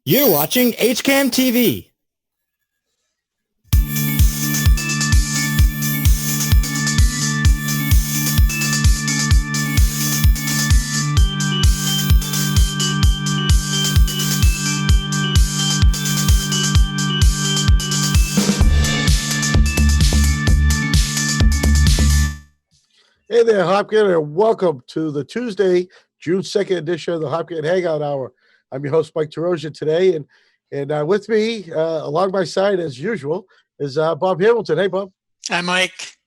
You're watching HCAM TV. Hey there, Hopkinton, and welcome to the Tuesday, June 2nd edition of the Hopkinton Hangout Hour. I'm your host, Mike Terosia, today, and with me, along my side, as usual, is Bob Hamilton. Hey, Bob. Hi, Mike.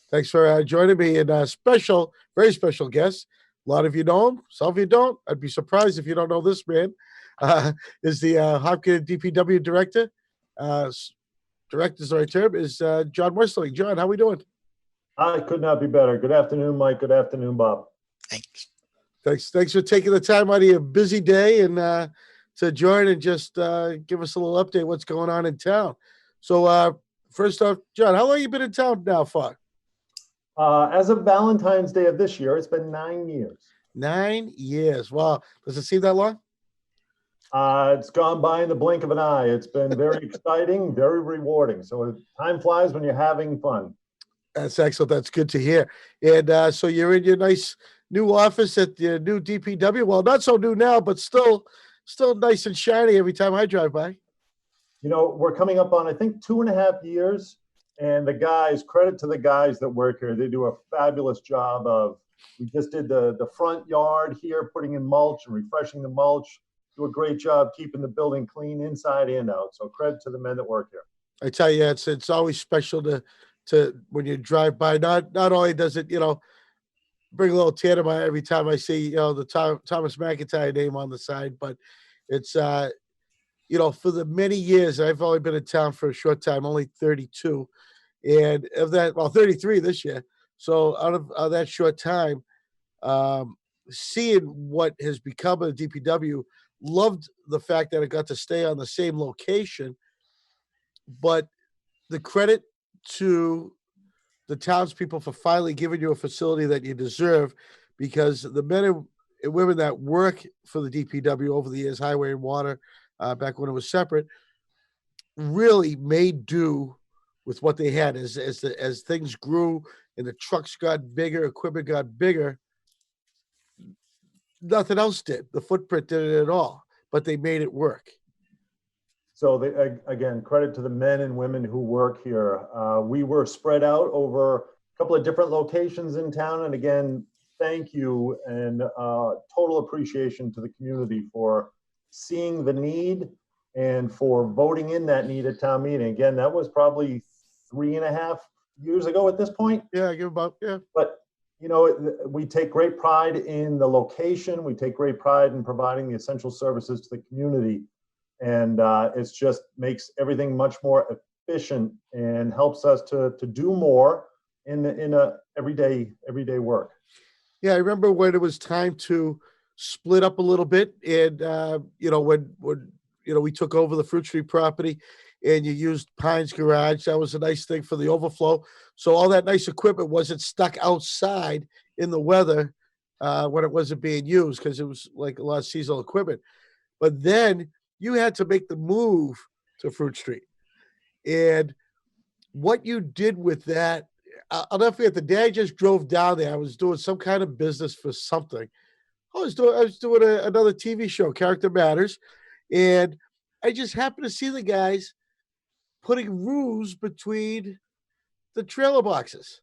Thanks for joining me, and very special guest. A lot of you know him, some of you don't. I'd be surprised if you don't know this man. Is the Hopkinton DPW Director. Director is the right term, is John Westerling. John, how we doing? I could not be better. Good afternoon, Mike. Good afternoon, Bob. Thanks. Thanks for taking the time out of your busy day and to join and just give us a little update what's going on in town. So first off, John, how long you been in town now for? As of Valentine's Day of this year, it's been 9 years. 9 years. Wow. Does it seem that long? It's gone by in the blink of an eye. It's been very exciting, very rewarding. So time flies when you're having fun. That's excellent. That's good to hear. And so you're in your nice new office at the new DPW. Well, not so new now, but still nice and shiny every time I drive by. You know, we're coming up on, I think, 2.5 years. And the guys, credit to the guys that work here. They do a fabulous job we just did the front yard here, putting in mulch and refreshing the mulch. Do a great job keeping the building clean inside and out. So credit to the men that work here. I tell you, it's always special to when you drive by. Not only does it, bring a little tear to my every time I see, the Thomas McIntyre name on the side, but it's, for the many years, I've only been in town for a short time, only 32. And of that, 33 this year. So out of that short time, seeing what has become of the DPW, loved the fact that I got to stay on the same location, but the credit to the townspeople for finally giving you a facility that you deserve, because the men and women that work for the DPW over the years, highway and water, back when it was separate, really made do with what they had. As things grew and the trucks got bigger, equipment got bigger, nothing else did. The footprint did it at all, but they made it work. So again, credit to the men and women who work here. We were spread out over a couple of different locations in town. And again, thank you and total appreciation to the community for seeing the need and for voting in that need at town meeting. Again, that was probably 3.5 years ago at this point. Yeah, yeah. But, we take great pride in the location. We take great pride in providing the essential services to the community. And it's just makes everything much more efficient and helps us to do more in a everyday work. Yeah, I remember when it was time to split up a little bit, and when we took over the Fruit Street property, and you used Pine's garage. That was a nice thing for the overflow. So all that nice equipment wasn't stuck outside in the weather when it wasn't being used, because it was like a lot of seasonal equipment. But then you had to make the move to Fruit Street. And what you did with that, I'll never forget, the day I just drove down there, I was doing some kind of business for something. I was doing another TV show, Character Matters, and I just happened to see the guys putting roofs between the trailer boxes.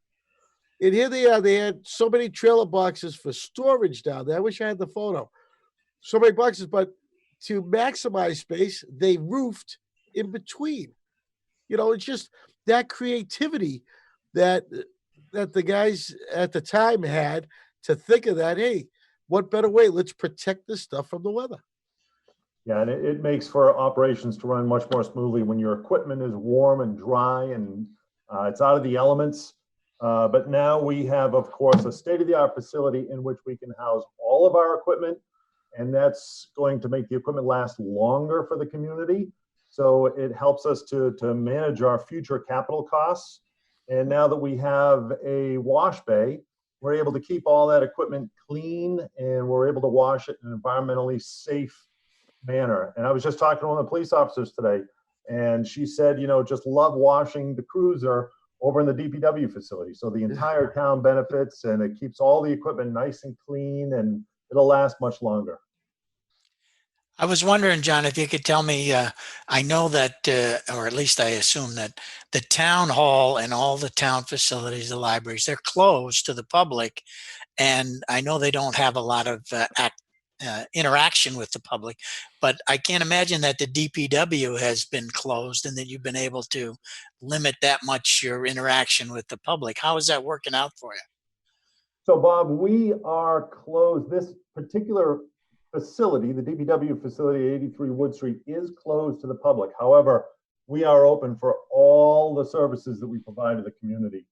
And here they are. They had so many trailer boxes for storage down there. I wish I had the photo. So many boxes, but to maximize space, they roofed in between. It's just that creativity that the guys at the time had to think of that. Hey, what better way? Let's protect this stuff from the weather. Yeah, and it makes for operations to run much more smoothly when your equipment is warm and dry and it's out of the elements. But now we have, of course, a state-of-the-art facility in which we can house all of our equipment. And that's going to make the equipment last longer for the community. So it helps us to manage our future capital costs. And now that we have a wash bay, we're able to keep all that equipment clean, and we're able to wash it in an environmentally safe manner. And I was just talking to one of the police officers today, and she said, just love washing the cruiser over in the DPW facility. So the entire town benefits, and it keeps all the equipment nice and clean, and it'll last much longer. I was wondering, John, if you could tell me, I know that, or at least I assume that the town hall and all the town facilities, the libraries, they're closed to the public. And I know they don't have a lot of interaction with the public, but I can't imagine that the DPW has been closed and that you've been able to limit that much your interaction with the public. How is that working out for you? So Bob, we are closed. This particular facility, the DPW facility, 83 Wood Street, is closed to the public. However, we are open for all the services that we provide to the community.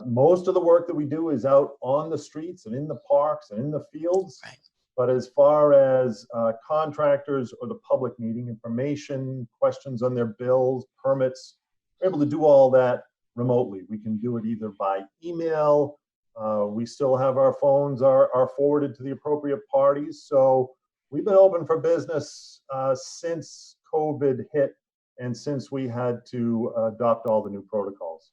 Most of the work that we do is out on the streets and in the parks and in the fields. Right. But as far as contractors or the public needing information, questions on their bills, permits, we're able to do all that remotely. We can do it either by email. We still have our phones are forwarded to the appropriate parties. So we've been open for business since COVID hit and since we had to adopt all the new protocols.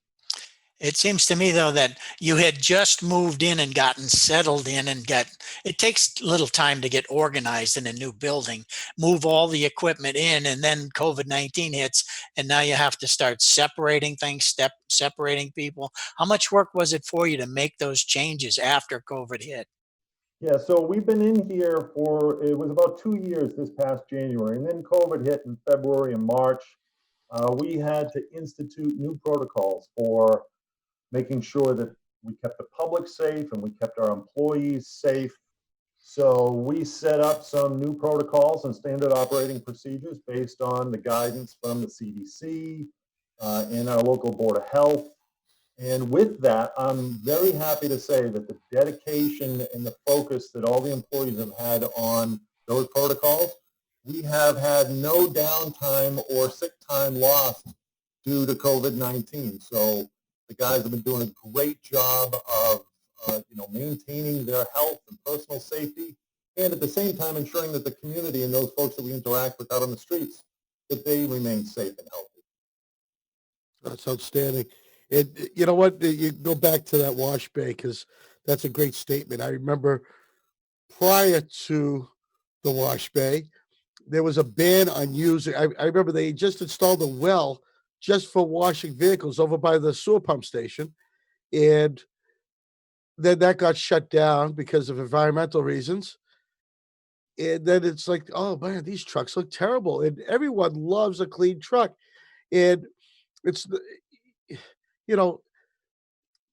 It seems to me, though, that you had just moved in and gotten settled in it takes a little time to get organized in a new building, move all the equipment in, and then COVID-19 hits, and now you have to start separating things, separating people. How much work was it for you to make those changes after COVID hit? Yeah, so we've been in here it was about 2 years this past January, and then COVID hit in February and March. We had to institute new protocols for making sure that we kept the public safe and we kept our employees safe. So we set up some new protocols and standard operating procedures based on the guidance from the CDC and our local Board of Health. And with that, I'm very happy to say that the dedication and the focus that all the employees have had on those protocols, we have had no downtime or sick time lost due to COVID-19. So the guys have been doing a great job of maintaining their health and personal safety, and at the same time ensuring that the community and those folks that we interact with out on the streets, that they remain safe and healthy. That's outstanding. You know what? You go back to that wash bay because that's a great statement. I remember prior to the wash bay, there was a ban on using. I remember they just installed a well just for washing vehicles over by the sewer pump station, and then that got shut down because of environmental reasons. And then it's like, oh man, these trucks look terrible, and everyone loves a clean truck, and it's you know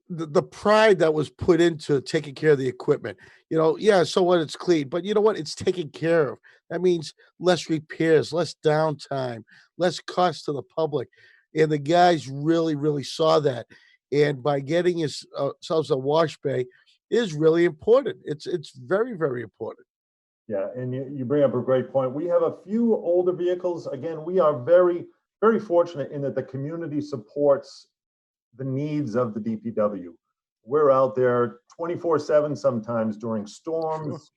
the pride that was put into taking care of the equipment. Yeah, so what? It's clean, but you know what? It's taken care of. That means less repairs, less downtime, less cost to the public. And the guys really, really saw that. And by getting ourselves a wash bay is really important. It's very, very important. Yeah, and you bring up a great point. We have a few older vehicles. Again, we are very, very fortunate in that the community supports the needs of the DPW. We're out there 24/7 sometimes during storms,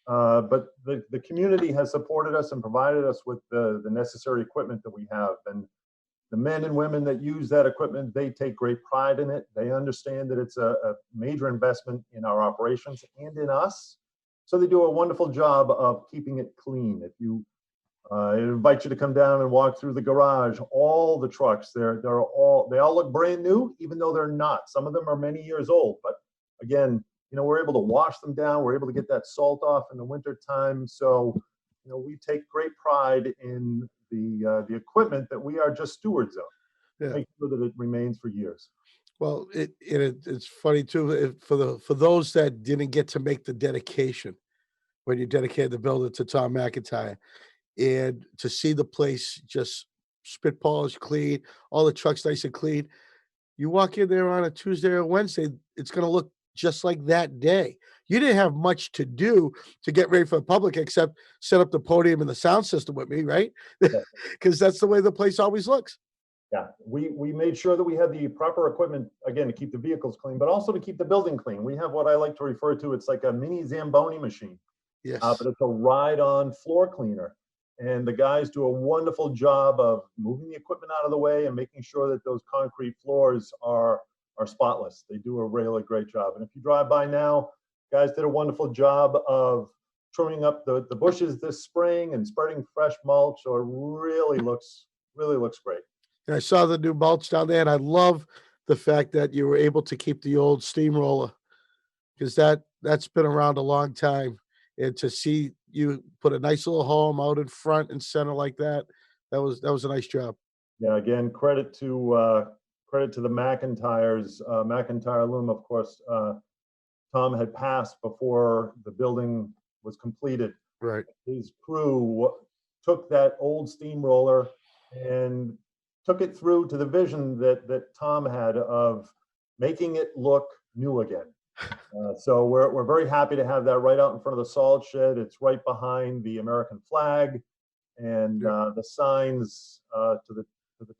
but the community has supported us and provided us with the necessary equipment that we have. And the men and women that use that equipment, they take great pride in it. They understand that it's a major investment in our operations and in us. So they do a wonderful job of keeping it clean. If you I invite you to come down and walk through the garage. All the trucks, they all look brand new, even though they're not. Some of them are many years old, but again, we're able to wash them down. We're able to get that salt off in the winter time. So, we take great pride in the equipment that we are just stewards of. Yeah. Make sure that it remains for years. Well, it's funny too for those that didn't get to make the dedication when you dedicated the building to Tom McIntyre, and to see the place just spit polished, clean, all the trucks nice and clean. You walk in there on a Tuesday or Wednesday, it's going to look just like that day. You didn't have much to do to get ready for the public except set up the podium and the sound system with me, right? Because that's the way the place always looks. Yeah, we made sure that we had the proper equipment, again, to keep the vehicles clean, but also to keep the building clean. We have what I like to refer to, it's like a mini Zamboni machine. Yes. But it's a ride-on floor cleaner. And the guys do a wonderful job of moving the equipment out of the way and making sure that those concrete floors are spotless. They do a really great job. And if you drive by now, guys did a wonderful job of trimming up the bushes this spring and spreading fresh mulch. So it really looks great. And I saw the new mulch down there, and I love the fact that you were able to keep the old steamroller, because that's been around a long time. And to see you put a nice little home out in front and center like that, that was a nice job. Yeah, again, credit to the McIntyres. McIntyre Loom, of course, Tom had passed before the building was completed. Right. His crew took that old steamroller and took it through to the vision that Tom had of making it look new again. So we're very happy to have that right out in front of the salt shed. It's right behind the American flag, and the signs to the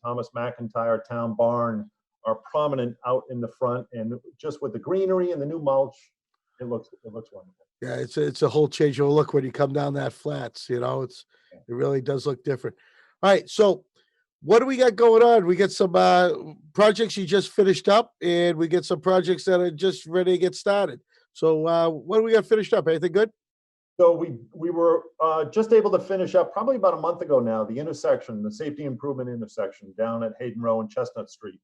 Thomas McIntyre Town Barn are prominent out in the front. And just with the greenery and the new mulch, it looks wonderful. Yeah, it's a whole change of look when you come down that flats. You know, it really does look different. All right, so what do we got going on? We get some projects you just finished up, and we get some projects that are just ready to get started. So what do we got finished up? Anything good? So we were just able to finish up probably about a month ago now, the safety improvement intersection down at Hayden Row and Chestnut Street.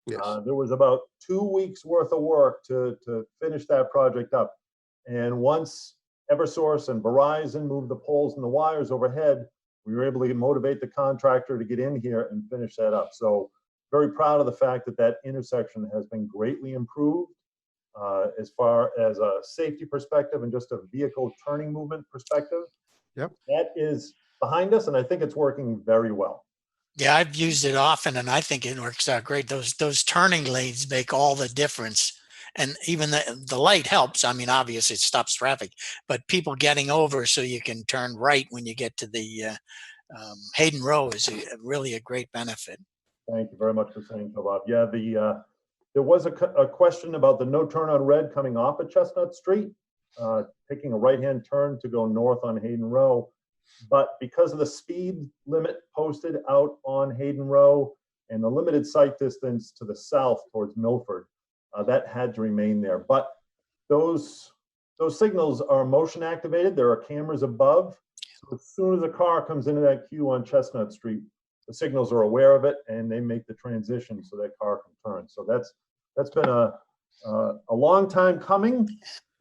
Yes. There was about 2 weeks worth of work to finish that project up. And once Eversource and Verizon moved the poles and the wires overhead, we were able to motivate the contractor to get in here and finish that up. So very proud of the fact that intersection has been greatly improved as far as a safety perspective and just a vehicle turning movement perspective. Yep. That is behind us, and I think it's working very well. Yeah, I've used it often, and I think it works out great. Those turning lanes make all the difference. And even the light helps. I mean, obviously it stops traffic, but people getting over so you can turn right when you get to the Hayden Row is really a great benefit. Thank you very much for saying so, Bob. Yeah, there was a question about the no turn on red coming off at Chestnut Street, taking a right-hand turn to go north on Hayden Row. But because of the speed limit posted out on Hayden Row and the limited sight distance to the south towards Milford, that had to remain there. But those signals are motion activated. There are cameras above. So as soon as a car comes into that queue on Chestnut Street, the signals are aware of it and they make the transition so that car can turn. So that's been a long time coming.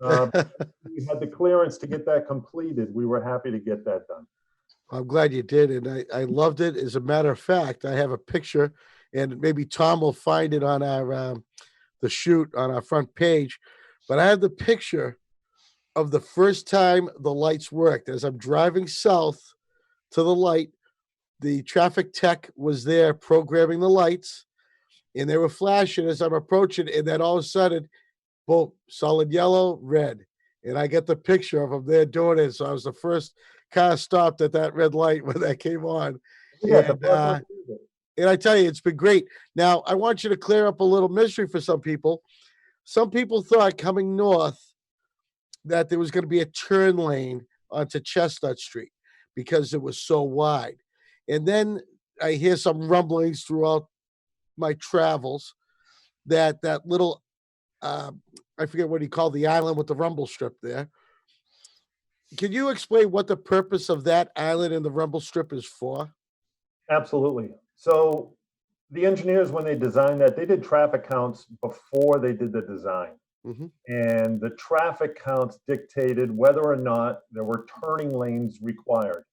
We had the clearance to get that completed. We were happy to get that done. I'm glad you did, and I loved it. As a matter of fact, I have a picture, and maybe Tom will find it on our the shoot on our front page. But I have the picture of the first time the lights worked. As I'm driving south to the light, the traffic tech was there programming the lights, and they were flashing as I'm approaching, and then all of a sudden, boom, solid yellow, red. And I get the picture of them there doing it. So I was the first car stopped at that red light when that came on. Yeah, And I tell you, it's been great. Now, I want you to clear up a little mystery for some people. Some people thought coming north that there was going to be a turn lane onto Chestnut Street because it was so wide. And then I hear some rumblings throughout my travels that little, I forget what he called the island with the rumble strip there. Can you explain what the purpose of that island and the rumble strip is for? Absolutely. So the engineers, when they designed that, they did traffic counts before they did the design. Mm-hmm. And the traffic counts dictated whether or not there were turning lanes required.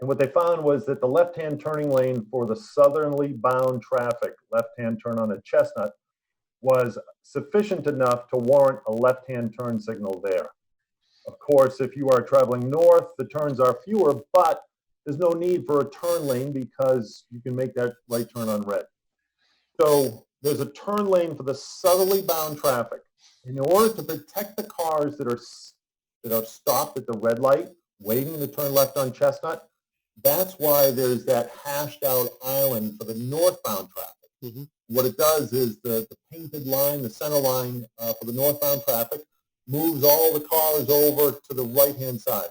And what they found was that the left-hand turning lane for the southerly bound traffic, left-hand turn on a Chestnut, was sufficient enough to warrant a left-hand turn signal there. Of course, if you are traveling north, the turns are fewer, but there's no need for a turn lane because you can make that right turn on red. So there's a turn lane for the southerly bound traffic. In order to protect the cars that are stopped at the red light, waiting to turn left on Chestnut, that's why there's that hashed out island for the northbound traffic. Mm-hmm. What it does is the painted line, the center line for the northbound traffic, moves all the cars over to the right-hand side.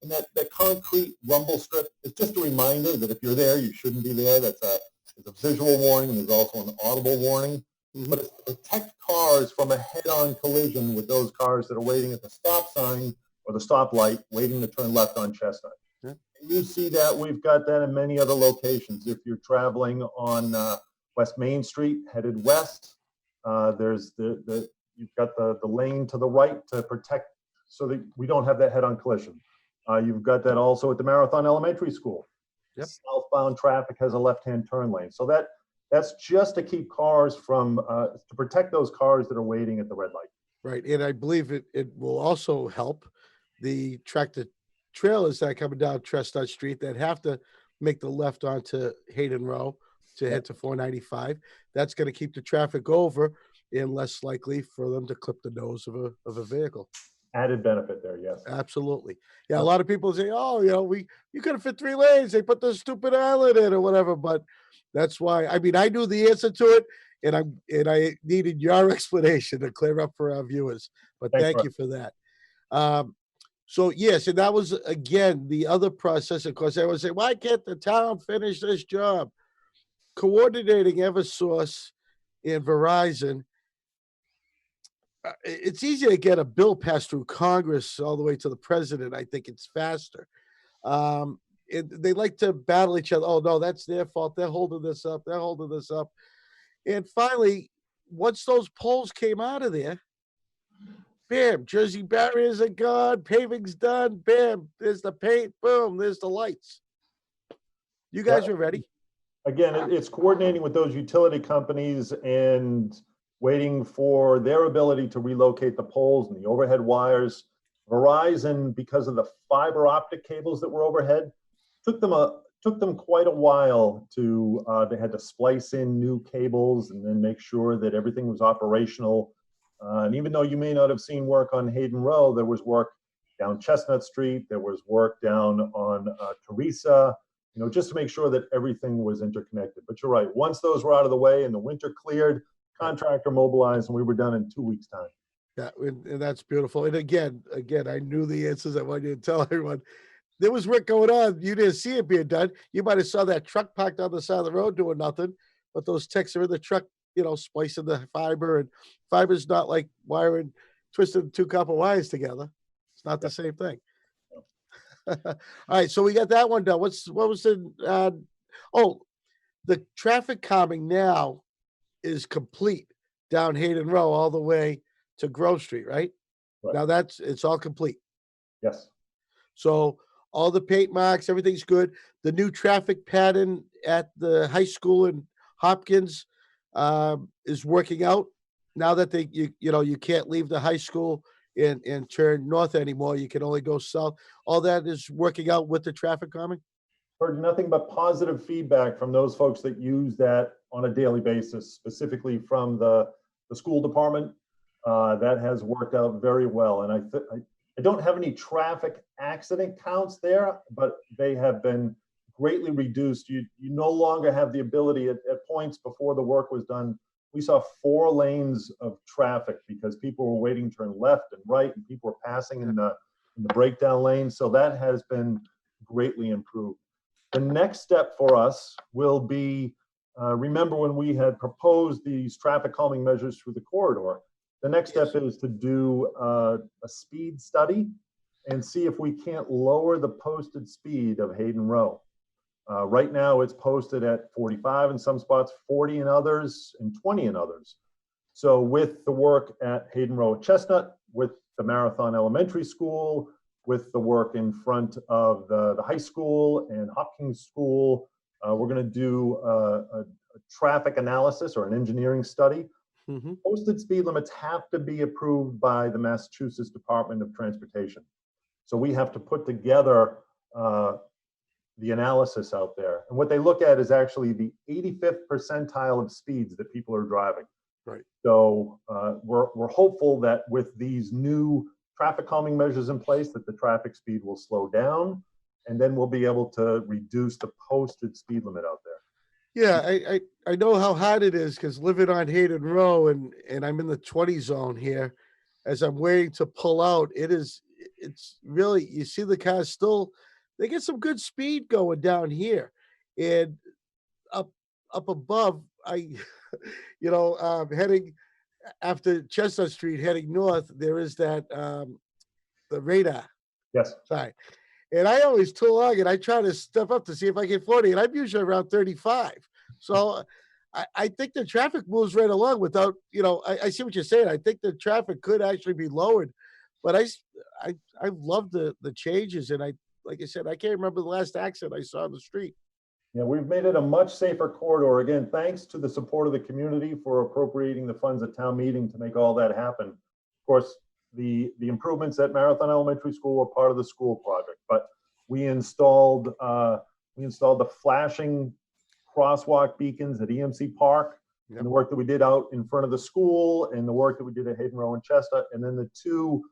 And that concrete rumble strip is just a reminder that if you're there, you shouldn't be there. There's a visual warning, and there's also an audible warning. Mhm. But it's to protect cars from a head-on collision with those cars that are waiting at the stop sign or the stoplight, waiting to turn left on Chestnut. Yeah. You see that. We've got that in many other locations. If you're traveling on West Main Street, headed west, there's you've got the lane to the right to protect so that we don't have that head-on collision. You've got that also at the Marathon Elementary School. Yep. Southbound traffic has a left-hand turn lane. So that's just to keep cars from, to protect those cars that are waiting at the red light. Right. And I believe it will also help the tractor trailers that are coming down Chestnut Street that have to make the left onto Hayden Row to head to 495. That's going to keep the traffic over and less likely for them to clip the nose of a vehicle. Added benefit there, yes. Absolutely. Yeah, a lot of people say, "Oh, you could have fit 3 lanes. They put this stupid island in or whatever." But that's why. I mean, I knew the answer to it, and I needed your explanation to clear up for our viewers. But Thanks, thank Mark. you for that. So yes, and that was again the other process. Of course, I would say, "Why can't the town finish this job?" Coordinating EverSource and Verizon. It's easier to get a bill passed through Congress all the way to the president. I think it's faster. They like to battle each other. Oh no, that's their fault. They're holding this up. They're holding this up. And finally, once those poles came out of there, bam, Jersey barriers are gone. Paving's done. Bam, there's the paint. Boom, there's the lights. You guys Yeah. are ready. Again, it's coordinating with those utility companies and waiting for their ability to relocate the poles and the overhead wires. Verizon, because of the fiber optic cables that were overhead, took them quite a while to, they had to splice in new cables and then make sure that everything was operational. And even though you may not have seen work on Hayden Row, there was work down Chestnut Street, there was work down on Teresa, just to make sure that everything was interconnected. But you're right, once those were out of the way and the winter cleared, contractor mobilized, and we were done in 2 weeks' time. Yeah, and that's beautiful. And again, I knew the answers. I wanted you to tell everyone. There was work going on. You didn't see it being done. You might have saw that truck parked on the side of the road doing nothing, but those techs are in the truck, splicing the fiber. And fiber's not like wiring, twisting 2 copper wires together. It's not the same thing. All right, so we got that one done. What was the? The traffic calming now is complete down Hayden Row all the way to Grove Street, right? Right. Now it's all complete. Yes. So all the paint marks, everything's good. The new traffic pattern at the high school in Hopkins is working out. Now that you can't leave the high school and turn north anymore, you can only go south. All that is working out with the traffic calming. Heard nothing but positive feedback from those folks that use that on a daily basis, specifically from the school department. That has worked out very well. And I don't have any traffic accident counts there, but they have been greatly reduced. You no longer have the ability at points before the work was done. We saw 4 lanes of traffic because people were waiting to turn left and right, and people were passing in the breakdown lane. So that has been greatly improved. The next step for us will be, remember when we had proposed these traffic calming measures through the corridor, the next step is to do a speed study and see if we can't lower the posted speed of Hayden Row. Right now it's posted at 45 in some spots, 40 in others, and 20 in others. So with the work at Hayden Row at Chestnut, with the Marathon Elementary School, with the work in front of the high school and Hopkins School, we're going to do a traffic analysis or an engineering study. Mm-hmm. Posted speed limits have to be approved by the Massachusetts Department of Transportation. So we have to put together the analysis out there. And what they look at is actually the 85th percentile of speeds that people are driving. Right. So we're hopeful that with these new traffic calming measures in place that the traffic speed will slow down, and then we'll be able to reduce the posted speed limit out there. Yeah, I know how hard it is because living on Hayden Row and I'm in the 20 zone here, as I'm waiting to pull out, it is it's really, you see the cars still, they get some good speed going down here. And up up above, heading after Chestnut Street, heading north, there is that the radar Yes. sign. And I always too long and I try to step up to see if I get 40, and I'm usually around 35. So I think the traffic moves right along without, I see what you're saying. I think the traffic could actually be lowered, but I love the changes. And like I said, I can't remember the last accident I saw on the street. Yeah, we've made it a much safer corridor. Again, thanks to the support of the community for appropriating the funds at town meeting to make all that happen. Of course, the improvements at Marathon Elementary School were part of the school project, but we installed the flashing crosswalk beacons at EMC Park, and the work that we did out in front of the school, and the work that we did at Hayden Row and Chestnut, and then the two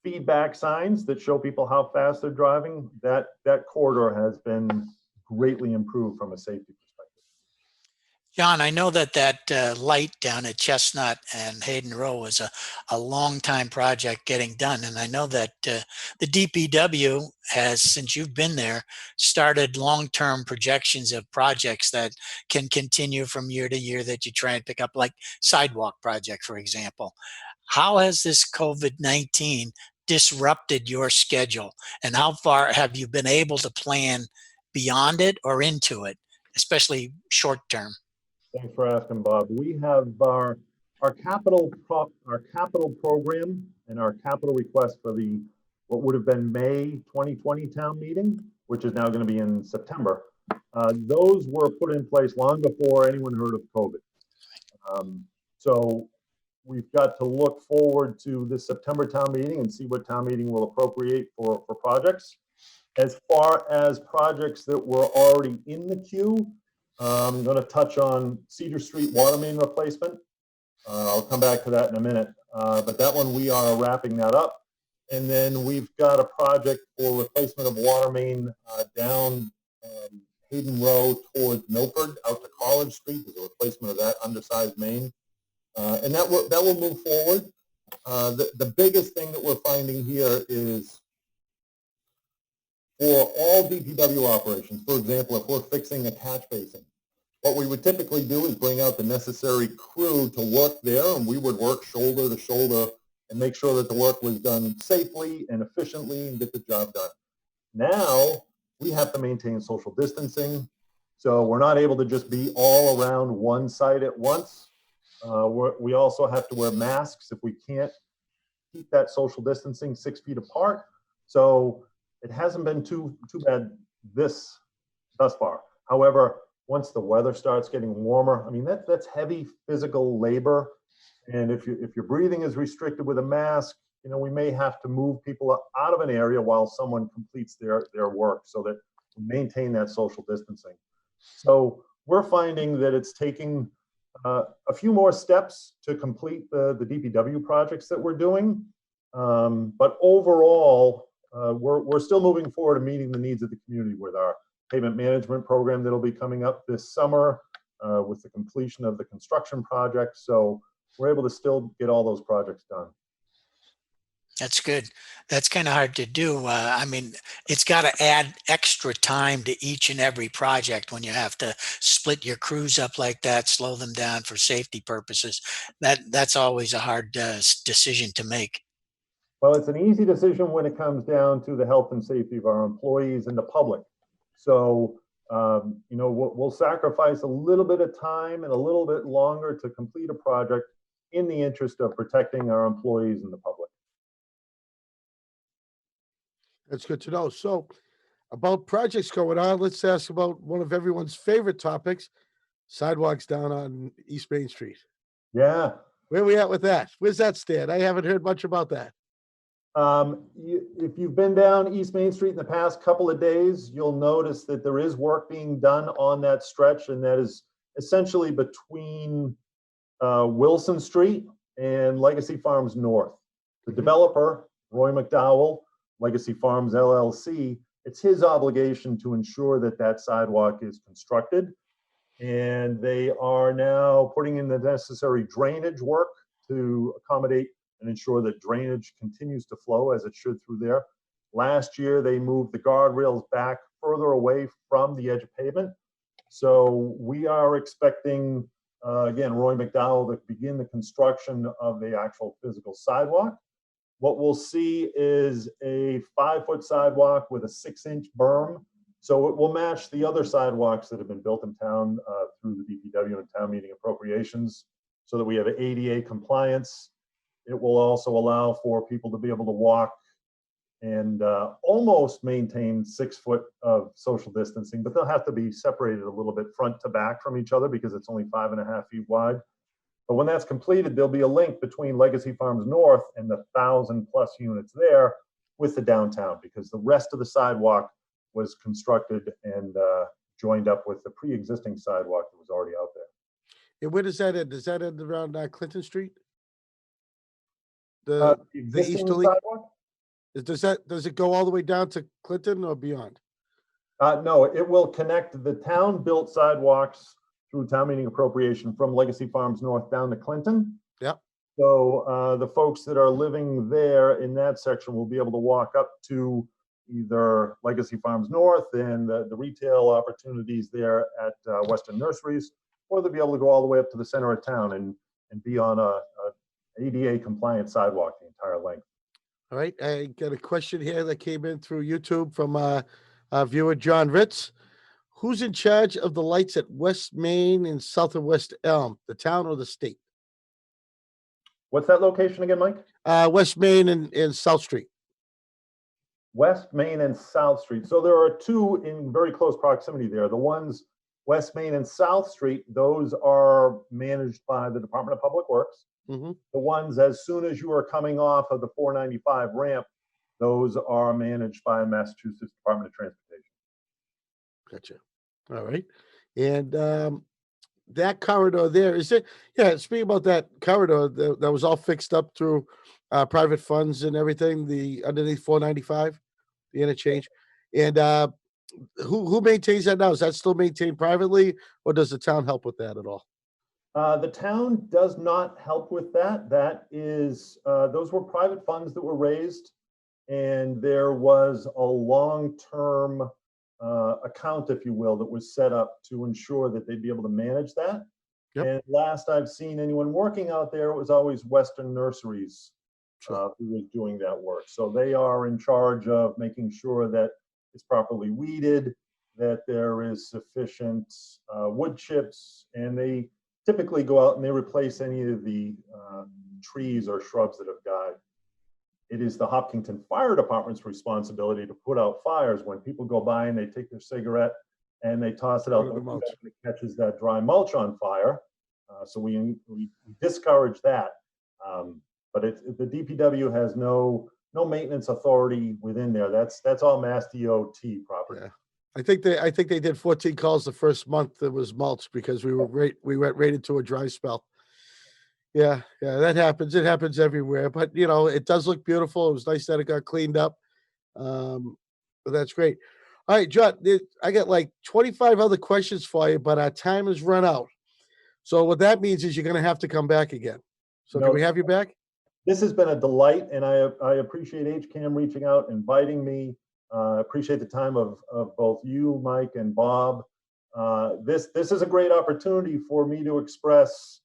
feedback signs that show people how fast they're driving. That corridor has been greatly improved from a safety perspective. John, I know that light down at Chestnut and Hayden Row was a long time project getting done. And I know that the DPW has, since you've been there, started long-term projections of projects that can continue from year to year that you try and pick up, like sidewalk project, for example. How has this COVID-19 disrupted your schedule? And how far have you been able to plan beyond it or into it, especially short term? Thanks for asking, Bob. We have our capital program and our capital request for what would have been May 2020 town meeting, which is now going to be in September. Those were put in place long before anyone heard of COVID. So we've got to look forward to this September town meeting and see what town meeting will appropriate for projects. As far as projects that were already in the queue, I'm going to touch on Cedar Street water main replacement. I'll come back to that in a minute, but that one we are wrapping that up. And then we've got a project for replacement of water main down Hayden Row towards Milford out to College Street. There's a replacement of that undersized main, and that will move forward. The biggest thing that we're finding here is, for all DPW operations, for example, if we're fixing a catch basin, what we would typically do is bring out the necessary crew to work there, and we would work shoulder to shoulder and make sure that the work was done safely and efficiently and get the job done. Now, we have to maintain social distancing, so we're not able to just be all around one site at once. We also have to wear masks if we can't keep that social distancing 6 feet apart. So it hasn't been too bad thus far. However, once the weather starts getting warmer, I mean, that's heavy physical labor. And if your breathing is restricted with a mask, we may have to move people out of an area while someone completes their work so that we maintain that social distancing. So we're finding that it's taking a few more steps to complete the DPW projects that we're doing. But overall, we're still moving forward and meeting the needs of the community with our pavement management program that'll be coming up this summer with the completion of the construction project. So we're able to still get all those projects done. That's good. That's kind of hard to do. I mean, it's got to add extra time to each and every project when you have to split your crews up like that, slow them down for safety purposes. That's always a hard decision to make. Well, it's an easy decision when it comes down to the health and safety of our employees and the public. So, we'll sacrifice a little bit of time and a little bit longer to complete a project in the interest of protecting our employees and the public. That's good to know. So about projects going on, let's ask about one of everyone's favorite topics, sidewalks down on East Main Street. Yeah. Where are we at with that? Where's that stand? I haven't heard much about that. If you've been down East Main Street in the past couple of days, you'll notice that there is work being done on that stretch, and that is essentially between Wilson Street and Legacy Farms North. The developer, Roy McDowell, Legacy Farms LLC, it's his obligation to ensure that that sidewalk is constructed. And they are now putting in the necessary drainage work to accommodate and ensure that drainage continues to flow as it should through there. Last year, they moved the guardrails back further away from the edge of pavement. So we are expecting, again, Roy McDowell to begin the construction of the actual physical sidewalk. What we'll see is a 5-foot sidewalk with a 6-inch berm. So it will match the other sidewalks that have been built in town through the DPW and town meeting appropriations, so that we have ADA compliance. It will also allow for people to be able to walk and almost maintain 6 foot of social distancing, but they'll have to be separated a little bit front to back from each other because it's only 5.5 feet wide. But when that's completed, there'll be a link between Legacy Farms North and the 1,000+ units there with the downtown, because the rest of the sidewalk was constructed and joined up with the pre-existing sidewalk that was already out there. And where does that end? Does that end around Clinton Street? The existing easterly sidewalk? does it go all the way down to Clinton or beyond? No, it will connect the town-built sidewalks through town meeting appropriation from Legacy Farms North down to Clinton. Yep. So the folks that are living there in that section will be able to walk up to either Legacy Farms North and the retail opportunities there at Western Nurseries, or they'll be able to go all the way up to the center of town and be on a ADA compliant sidewalk the entire length. All right, I got a question here that came in through YouTube from our viewer John Ritz. Who's in charge of the lights at West Main and South and West Elm, the town or the state? What's that location again, Mike? West Main and South Street. West Main and South Street. So there are two in very close proximity there. The ones West Main and South Street, those are managed by the Department of Public Works. Mm-hmm. The ones as soon as you are coming off of the 495 ramp, those are managed by Massachusetts Department of Transportation. Gotcha. All right. And that corridor there, is it? Yeah, speaking about that corridor, that was all fixed up through private funds and everything, the underneath 495, the interchange. And who maintains that now? Is that still maintained privately, or does the town help with that at all? The town does not help with that. That is, those were private funds that were raised, and there was a long-term account, if you will, that was set up to ensure that they'd be able to manage that. Yep. And last I've seen anyone working out there, it was always Western Nurseries who was doing that work. So they are in charge of making sure that it's properly weeded, that there is sufficient wood chips, and they typically go out and they replace any of the trees or shrubs that have died. It is the Hopkinton Fire Department's responsibility to put out fires when people go by and they take their cigarette and they toss it out the window and it catches that dry mulch on fire. So we discourage that. But the DPW has no maintenance authority within there. That's all Mass DOT property. Yeah. I think they did 14 calls the first month that was mulch because we went right into a dry spell. Yeah, that happens. It happens everywhere, but it does look beautiful. It was nice that it got cleaned up. But that's great. All right, John, I got like 25 other questions for you, but our time has run out. So what that means is you're going to have to come back again. So can we have you back? This has been a delight, and I appreciate HCAM reaching out, inviting me. Appreciate the time of both you, Mike, and Bob. This is a great opportunity for me to express,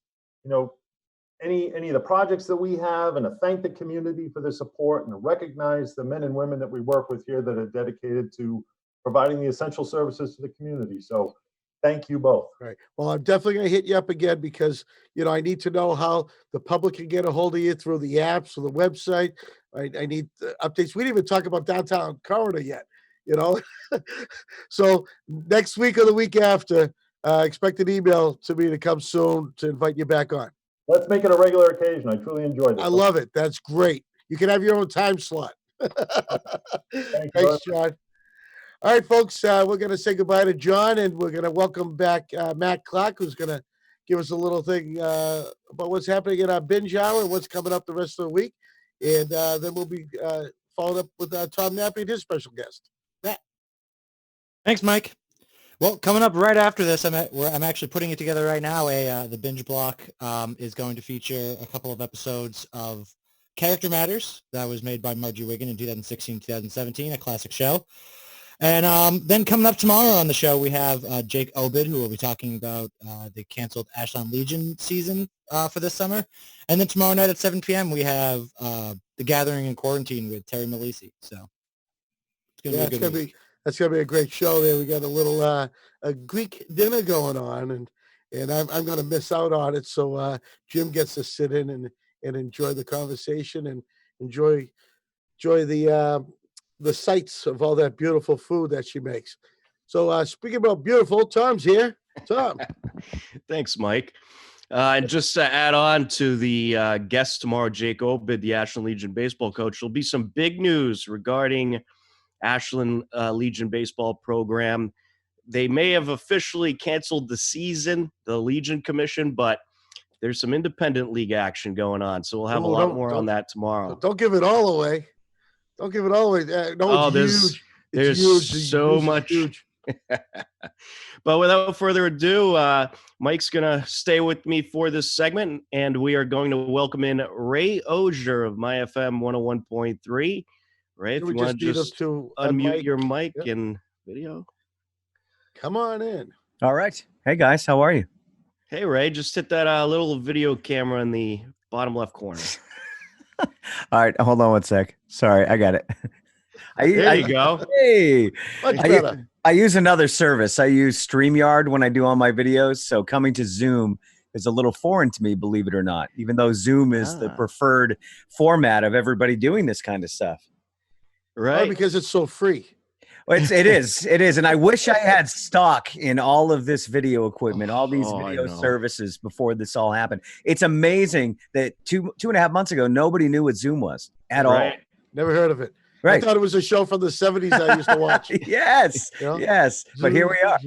any of the projects that we have, and to thank the community for their support, and to recognize the men and women that we work with here that are dedicated to providing the essential services to the community. So thank you both. All right. Well, I'm definitely going to hit you up again because, I need to know how the public can get a hold of you through the apps or the website. I need updates. We didn't even talk about downtown corridor yet, So next week or the week after, expect an email to me to come soon to invite you back on. Let's make it a regular occasion. I truly enjoyed this. I love it. That's great. You can have your own time slot. Thanks, John. All right, folks, we're going to say goodbye to John, and we're going to welcome back Matt Clark, who's going to give us a little thing about what's happening in our binge hour and what's coming up the rest of the week. And then we'll be followed up with Tom Nappy and his special guest. Matt. Thanks, Mike. Well, coming up right after this, I'm actually putting it together right now. The binge block is going to feature a couple of episodes of Character Matters. That was made by Margie Wiggin in 2016, 2017, a classic show. And then coming up tomorrow on the show, we have Jake Obid, who will be talking about the canceled Ashland Legion season for this summer. And then tomorrow night at 7 p.m., we have The Gathering in Quarantine with Terry Malisi. So it's going to be a good week. That's gonna be a great show there. We got a little a Greek dinner going on, and I'm gonna miss out on it. So Jim gets to sit in and enjoy the conversation and enjoy the sights of all that beautiful food that she makes. So speaking about beautiful, Tom's here. Tom. Thanks, Mike. And just to add on to the guest tomorrow, Jake Obid, the Ashland Legion baseball coach, there'll be some big news regarding Ashland Legion baseball program. They may have officially canceled the season, the Legion Commission, but there's some independent league action going on. So we'll have a lot more on that tomorrow. Don't give it all away. Don't give it all away. No, it's huge. There's huge. so much. Huge. But without further ado, Mike's going to stay with me for this segment, and we are going to welcome in Ray Auger of MyFM 101.3. Ray, if you want to just unmute your mic and video. Come on in. All right. Hey, guys. How are you? Hey, Ray, just hit that little video camera in the bottom left corner. All right. Hold on one sec. Sorry. I got it. There you go. Hey. Much better. I use another service. I use StreamYard when I do all my videos. So coming to Zoom is a little foreign to me, believe it or not, even though Zoom is the preferred format of everybody doing this kind of stuff. Right. Oh, because it's so free. Well, it is. And I wish I had stock in all of this video equipment, all these video services before this all happened. It's amazing that two and a half months ago, nobody knew what Zoom was at all. Never heard of it. Right. I thought it was a show from the 70s I used to watch. Yes. Yes. But here we are.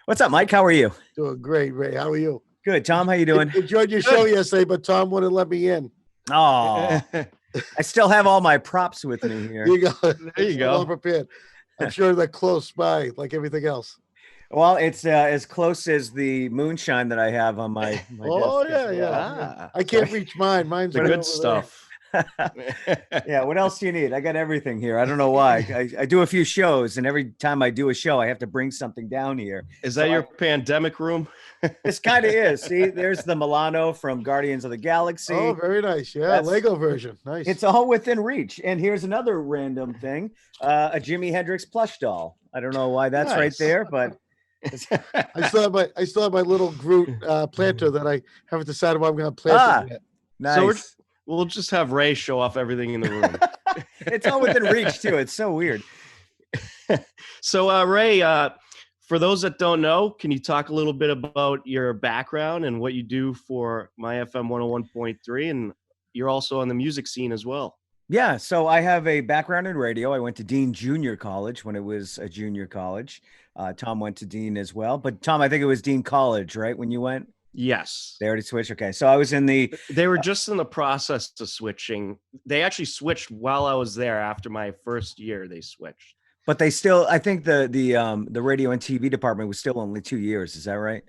What's up, Mike? How are you? Doing great, Ray. How are you? Good. Tom, how you doing? Enjoyed your show yesterday, but Tom wouldn't let me in. Oh, I still have all my props with me here. You go. There you go. Well prepared. I'm sure they're close by, like everything else. Well, it's as close as the moonshine that I have on my desk. Yeah. I can't reach mine. Mine's the right good over stuff. Yeah, what else do you need? I got everything here. I don't know why. I do a few shows, and every time I do a show, I have to bring something down here. Is that your pandemic room? This kind of is. See, there's the Milano from Guardians of the Galaxy. Oh, very nice. Yeah, Lego version. Nice. It's all within reach. And here's another random thing, a Jimi Hendrix plush doll. I don't know why that's right there, but I still have my little Groot planter that I haven't decided what I'm going to plant yet. Nice. So we'll just have Ray show off everything in the room. It's all within reach too. It's so weird. So Ray, for those that don't know, can you talk a little bit about your background and what you do for MyFM 101.3? And you're also on the music scene as well. Yeah, so I have a background in radio. I went to Dean Junior College when it was a junior college. Tom went to Dean as well. But Tom, I think it was Dean College, right, when you went? Yes. They already switched? Okay, so I was in the... They were just in the process of switching. They actually switched while I was there. After my first year, they switched. But they still... I think the radio and TV department was still only 2 years. Is that right?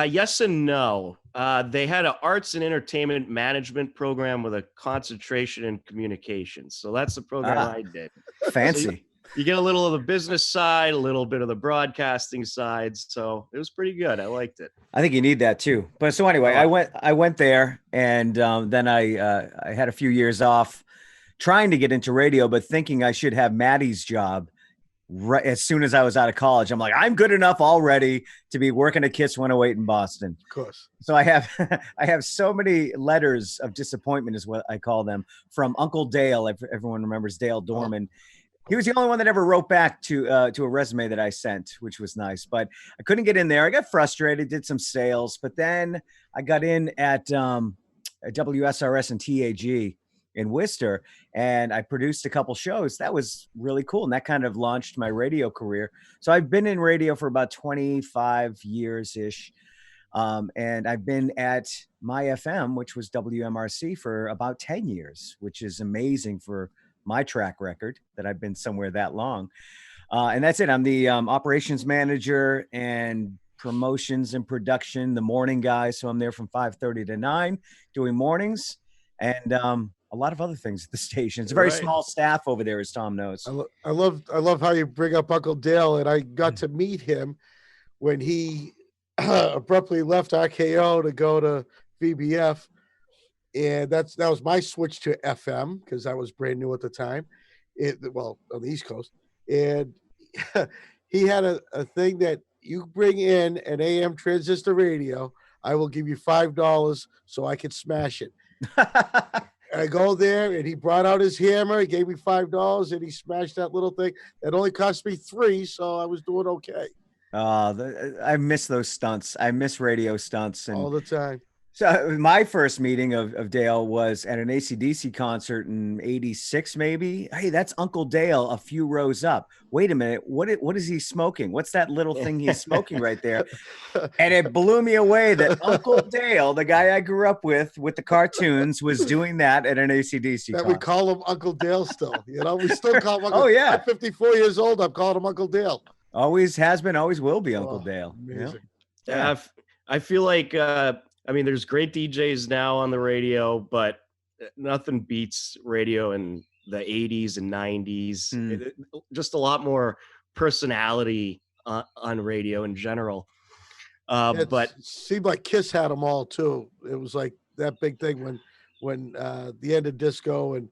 Yes and no. They had an arts and entertainment management program with a concentration in communications. So that's the program I did. Fancy. So you get a little of the business side, a little bit of the broadcasting side. So it was pretty good. I liked it. I think you need that too. But so anyway, I went there, and then I had a few years off trying to get into radio, but thinking I should have Maddie's job. Right as soon as I was out of college, I'm like, I'm good enough already to be working at Kiss 108 in Boston. Of course. So I have so many letters of disappointment, is what I call them, from Uncle Dale. If everyone remembers Dale Dorman. He was the only one that ever wrote back to a resume that I sent, which was nice. But I couldn't get in there. I got frustrated, did some sales, but then I got in at WSRS and TAG in Worcester, and I produced a couple shows. That was really cool, and that kind of launched my radio career. So I've been in radio for about 25 years-ish, and I've been at MyFM, which was WMRC, for about 10 years, which is amazing for my track record that I've been somewhere that long. And that's it. I'm the operations manager and promotions and production, the morning guy. So I'm there from 5:30 to 9 doing mornings. and a lot of other things at the station. It's a very Right. small staff over there, as Tom knows. I love how you bring up Uncle Dale, and I got to meet him when he abruptly left RKO to go to VBF, and that was my switch to FM because I was brand new at the time. On the East Coast, and he had a thing that you bring in an AM transistor radio, I will give you $5 so I can smash it. I go there, and he brought out his hammer. He gave me $5, and he smashed that little thing. It only cost me $3, so I was doing okay I miss those stunts. I miss radio stunts. And all the time. so my first meeting of Dale was at an AC/DC concert in '86, maybe. Hey, that's Uncle Dale a few rows up. Wait a minute. What is he smoking? What's that little thing he's smoking right there? And it blew me away that Uncle Dale, the guy I grew up with the cartoons, was doing that at an AC/DC That concert. we call him Uncle Dale still. We still call him Uncle. Oh, yeah. I'm 54 years old. I'm calling him Uncle Dale. Always has been, always will be Uncle Dale. Amazing. Yeah, I feel like there's great DJs now on the radio, but nothing beats radio in the 80s and 90s. Just a lot more personality on radio in general. But it seemed like Kiss had them all too. It was like that big thing when the end of disco and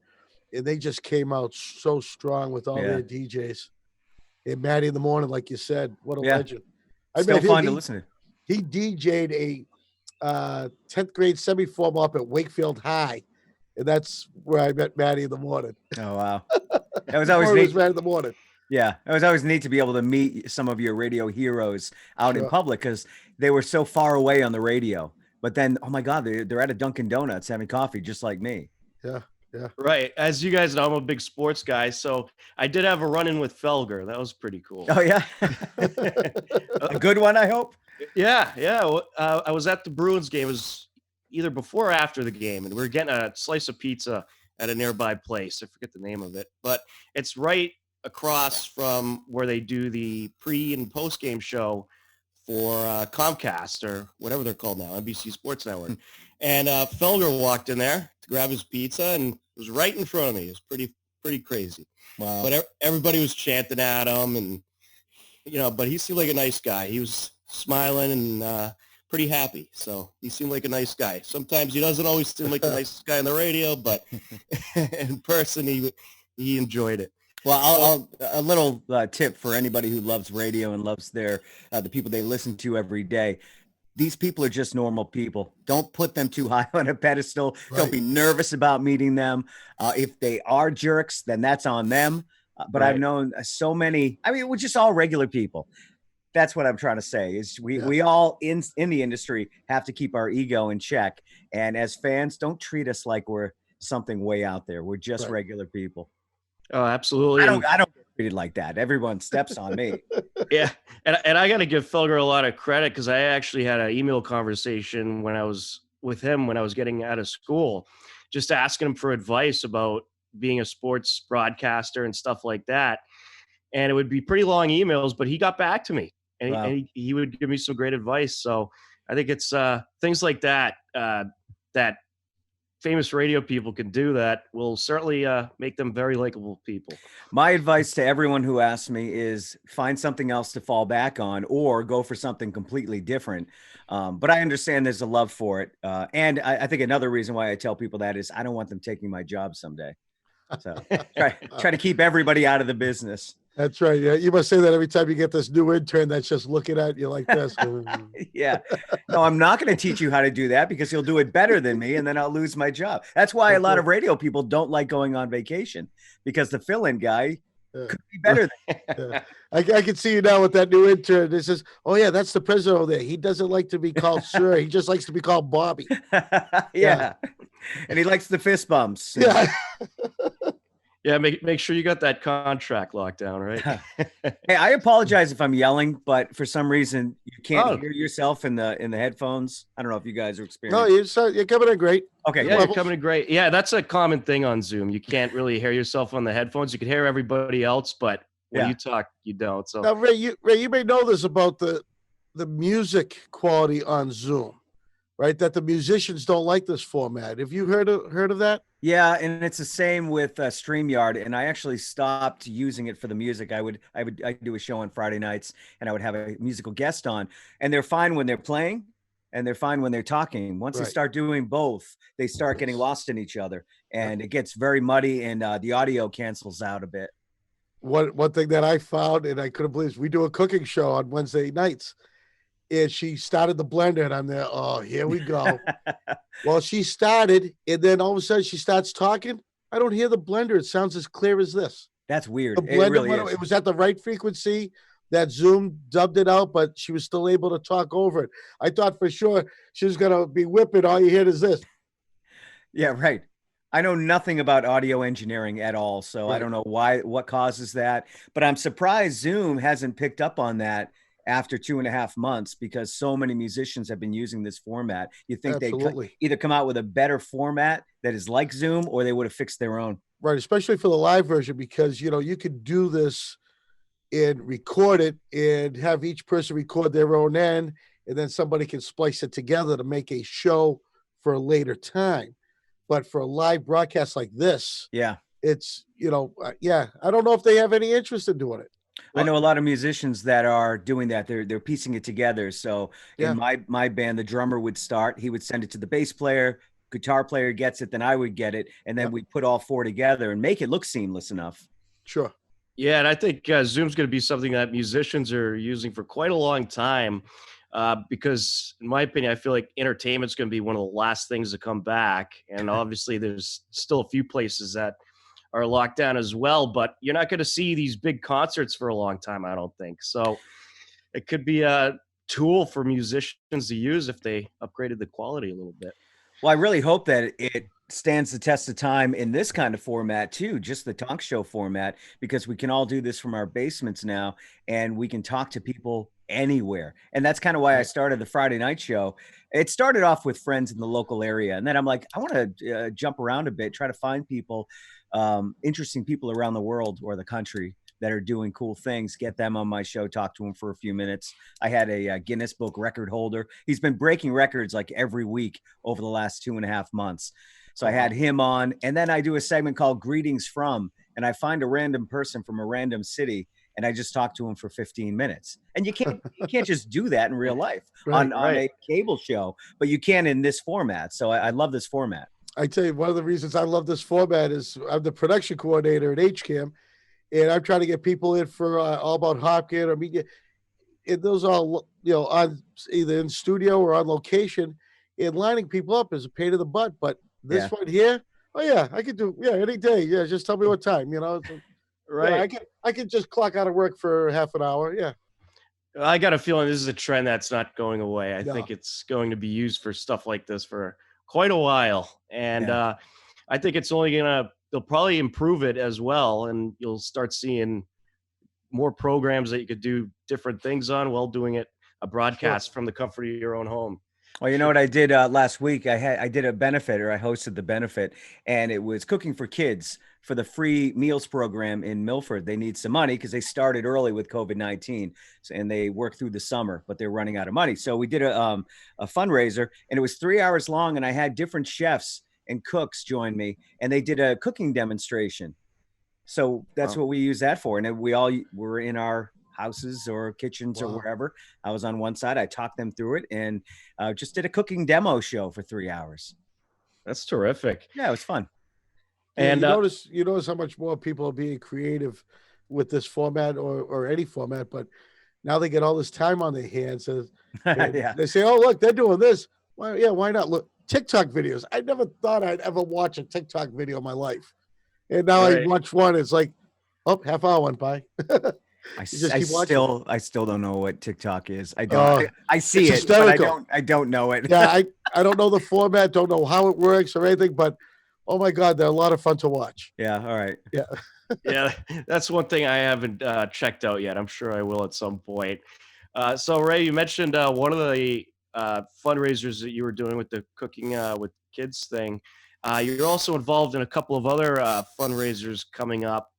they just came out so strong with all their DJs. And Matty in the Morning, like you said, what a legend. Still fun to listen to. He DJ'd a 10th grade semi-formal up at Wakefield High, and that's where I met Matty in the Morning. Oh wow, that was always neat. Matty in the Morning. Yeah, it was always neat to be able to meet some of your radio heroes out in public because they were so far away on the radio. But then, oh my God, they're at a Dunkin' Donuts having coffee just like me. Yeah. Right. As you guys know, I'm a big sports guy, so I did have a run-in with Felger. That was pretty cool. Oh yeah, a good one, I hope. Yeah. I was at the Bruins game. It was either before or after the game, and we were getting a slice of pizza at a nearby place. I forget the name of it, but it's right across from where they do the pre and post game show for Comcast or whatever they're called now, NBC Sports Network. And Felger walked in there to grab his pizza, and it was right in front of me. It was pretty crazy. Wow. But everybody was chanting at him, and but he seemed like a nice guy. He was smiling and pretty happy. So he seemed like a nice guy. Sometimes he doesn't always seem like the nicest guy on the radio, but in person he enjoyed it. Well, a little tip for anybody who loves radio and loves the people they listen to every day. These people are just normal people. Don't put them too high on a pedestal. Right. Don't be nervous about meeting them. If they are jerks, then that's on them. But I've known so many. I mean, we're just all regular people. That's what I'm trying to say is we all in the industry have to keep our ego in check. And as fans, don't treat us like we're something way out there. We're just regular people. Oh, absolutely. I don't get treated like that. Everyone steps on me. Yeah. And I got to give Felger a lot of credit because I actually had an email conversation when I was with him when I was getting out of school, just asking him for advice about being a sports broadcaster and stuff like that. And it would be pretty long emails, but he got back to me and he would give me some great advice. So I think it's things like that, that famous radio people can do that will certainly make them very likable people. My advice to everyone who asks me is find something else to fall back on or go for something completely different. But I understand there's a love for it. And I think another reason why I tell people that is I don't want them taking my job someday. So try to keep everybody out of the business. That's right. Yeah, you must say that every time you get this new intern that's just looking at you like this. Yeah. No, I'm not going to teach you how to do that because you'll do it better than me and then I'll lose my job. That's why a lot of radio people don't like going on vacation because the fill-in guy could be better than I can see you now with that new intern. It says, oh, yeah, that's the president over there. He doesn't like to be called sir. He just likes to be called Bobby. Yeah. And he likes the fist bumps. Yeah. Yeah, make sure you got that contract locked down, right? Hey, I apologize if I'm yelling, but for some reason you can't hear yourself in the headphones. I don't know if you guys are experiencing. No, you're coming in great. Okay, yeah, you're coming in great. Yeah, that's a common thing on Zoom. You can't really hear yourself on the headphones. You can hear everybody else, but when you talk, you don't. So now, Ray, you may know this about the music quality on Zoom. right? That the musicians don't like this format. Have you heard of that? Yeah, and it's the same with StreamYard, and I actually stopped using it for the music. I do a show on Friday nights, and I would have a musical guest on, and they're fine when they're playing, and they're fine when they're talking. Once they Right. start doing both, they start getting lost in each other, and it gets very muddy, and the audio cancels out a bit. One thing that I found, and I couldn't believe, is we do a cooking show on Wednesday nights, and she started the blender, and I'm there. Oh, here we go. Well, she started, and then all of a sudden she starts talking. I don't hear the blender. It sounds as clear as this. That's weird. The It blender really went, is. it was at the right frequency. That Zoom dubbed it out, but she was still able to talk over it. I thought for sure she was going to be whipping. All you hear is this. Yeah, right. I know nothing about audio engineering at all, so I Right. don't know what causes that. But I'm surprised Zoom hasn't picked up on that after 2.5 months, because so many musicians have been using this format. You think they'd Absolutely. either come out with a better format that is like Zoom, or they would have fixed their own. Right, especially for the live version, because you could do this and record it and have each person record their own end, and then somebody can splice it together to make a show for a later time. But for a live broadcast like this, Yeah. it's I don't know if they have any interest in doing it. I know a lot of musicians that are doing that. They're piecing it together. So Yeah. in my band, the drummer would start, he would send it to the bass player, guitar player gets it, then I would get it, and then Yep. we'd put all four together and make it look seamless enough. Sure. Yeah, and I think Zoom's going to be something that musicians are using for quite a long time, because, in my opinion, I feel like entertainment's going to be one of the last things to come back. And obviously, there's still a few places that are locked down as well, but you're not going to see these big concerts for a long time, I don't think. So it could be a tool for musicians to use if they upgraded the quality a little bit. Well, I really hope that it stands the test of time in this kind of format too, just the talk show format, because we can all do this from our basements now, and we can talk to people anywhere. And that's kind of why I started the Friday night show. It started off with friends in the local area, and then I'm like, I want to jump around a bit, try to find people, interesting people around the world or the country that are doing cool things, get them on my show, talk to them for a few minutes. I had a Guinness Book record holder. He's been breaking records like every week over the last 2.5 months. So I had him on, and then I do a segment called Greetings From, and I find a random person from a random city, and I just talk to him for 15 minutes. And you can't just do that in real life on a cable show, but you can in this format. So I love this format. I tell you, one of the reasons I love this format is I'm the production coordinator at HCAM, and I'm trying to get people in for All About Hopkins or media. And those all, on either in studio or on location, and lining people up is a pain in the butt. But this one here, oh yeah, I could do any day. Yeah, just tell me what time. Right. I can just clock out of work for half an hour. Yeah. I got a feeling this is a trend that's not going away. I No. think it's going to be used for stuff like this for quite a while. And I think it's only they'll probably improve it as well. And you'll start seeing more programs that you could do different things on while doing it a broadcast from the comfort of your own home. Well, you know what I did last week? I did a benefit, or I hosted the benefit, and it was Cooking for Kids for the free meals program in Milford. They need some money because they started early with COVID-19, and they worked through the summer, but they're running out of money. So we did a fundraiser, and it was 3 hours long, and I had different chefs and cooks join me, and they did a cooking demonstration. So that's what we use that for. And we all were in our houses or kitchens or wherever. I was on one side. I talked them through it, and just did a cooking demo show for 3 hours. That's terrific. Yeah, it was fun. And you notice how much more people are being creative with this format or any format, but now they get all this time on their hands. They say, oh, look, they're doing this. Why not? Look, TikTok videos. I never thought I'd ever watch a TikTok video in my life. And now I watch one. It's like, half hour went by. I still don't know what TikTok is. I don't. Oh, I see it's it, but hysterical. I don't know it. Yeah, I don't know the format, don't know how it works or anything, but oh my God, they're a lot of fun to watch. Yeah. All right. Yeah. Yeah, that's one thing I haven't checked out yet. I'm sure I will at some point. So Ray, you mentioned one of the fundraisers that you were doing with the cooking with kids thing. You're also involved in a couple of other fundraisers coming up.